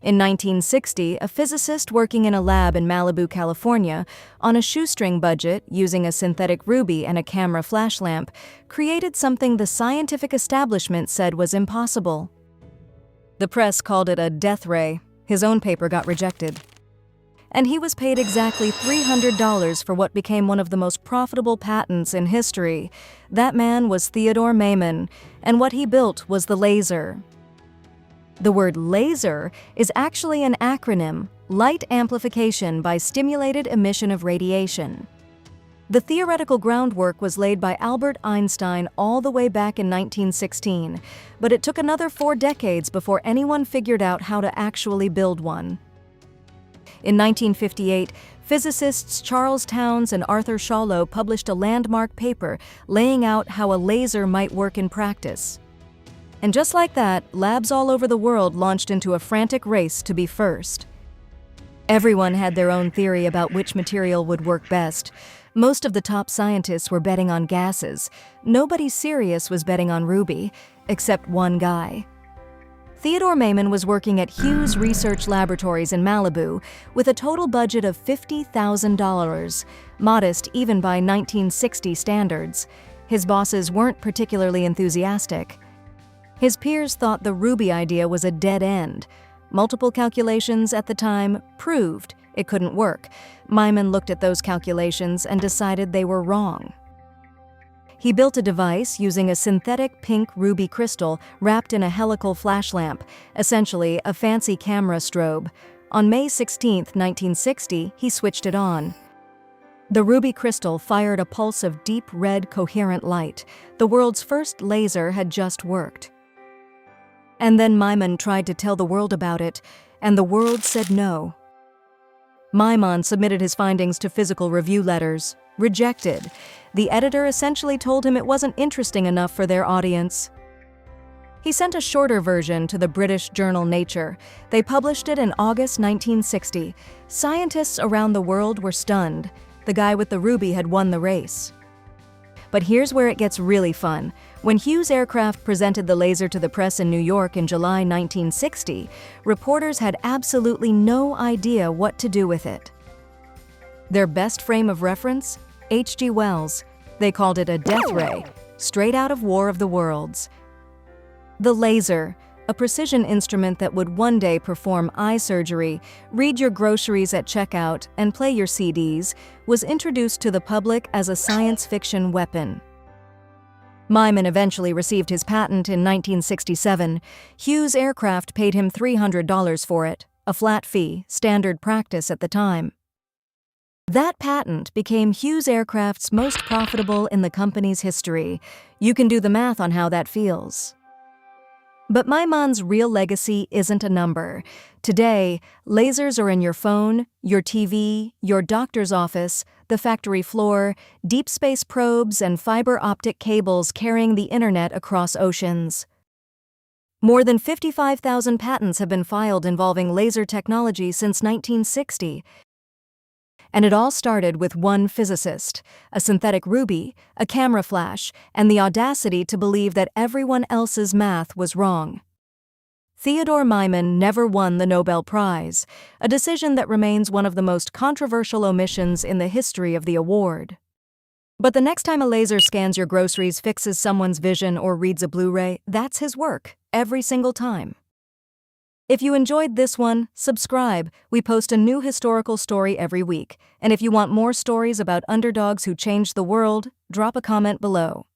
In 1960, a physicist working in a lab in Malibu, California, on a shoestring budget using a synthetic ruby and a camera flash lamp, created something the scientific establishment said was impossible. The press called it a death ray. His own paper got rejected. And he was paid exactly $300 for what became one of the most profitable patents in history. That man was Theodore Maiman, and what he built was the laser. The word laser is actually an acronym, light amplification by stimulated emission of radiation. The theoretical groundwork was laid by Albert Einstein all the way back in 1916, but it took another 4 decades before anyone figured out how to actually build one. In 1958, physicists Charles Townes and Arthur Schawlow published a landmark paper laying out how a laser might work in practice. And just like that, labs all over the world launched into a frantic race to be first. Everyone had their own theory about which material would work best. Most of the top scientists were betting on gases. Nobody serious was betting on ruby, except one guy. Theodore Maiman was working at Hughes Research Laboratories in Malibu with a total budget of $50,000, modest even by 1960 standards. His bosses weren't particularly enthusiastic. His peers thought the ruby idea was a dead end. Multiple calculations at the time proved it couldn't work. Maiman looked at those calculations and decided they were wrong. He built a device using a synthetic pink ruby crystal wrapped in a helical flash lamp, essentially a fancy camera strobe. On May 16, 1960, he switched it on. The ruby crystal fired a pulse of deep red coherent light. The world's first laser had just worked. And then Maiman tried to tell the world about it, and the world said no. Maiman submitted his findings to physical review letters. Rejected. The editor essentially told him it wasn't interesting enough for their audience. He sent a shorter version to the British journal Nature. They published it in August 1960. Scientists around the world were stunned. The guy with the ruby had won the race. But here's where it gets really fun. When Hughes Aircraft presented the laser to the press in New York in July 1960, reporters had absolutely no idea what to do with it. Their best frame of reference? H.G. Wells. They called it a death ray, straight out of War of the Worlds. The laser, a precision instrument that would one day perform eye surgery, read your groceries at checkout, and play your CDs, was introduced to the public as a science fiction weapon. Maiman eventually received his patent in 1967. Hughes Aircraft paid him $300 for it, a flat fee, standard practice at the time. That patent became Hughes Aircraft's most profitable in the company's history. You can do the math on how that feels. But Maiman's real legacy isn't a number. Today, lasers are in your phone, your TV, your doctor's office, the factory floor, deep space probes, and fiber optic cables carrying the internet across oceans. More than 55,000 patents have been filed involving laser technology since 1960. And it all started with one physicist, a synthetic ruby, a camera flash, and the audacity to believe that everyone else's math was wrong. Theodore Maiman never won the Nobel Prize, a decision that remains one of the most controversial omissions in the history of the award. But the next time a laser scans your groceries, fixes someone's vision, or reads a Blu-ray, that's his work, every single time. If you enjoyed this one, subscribe. We post a new historical story every week. And if you want more stories about underdogs who changed the world, drop a comment below.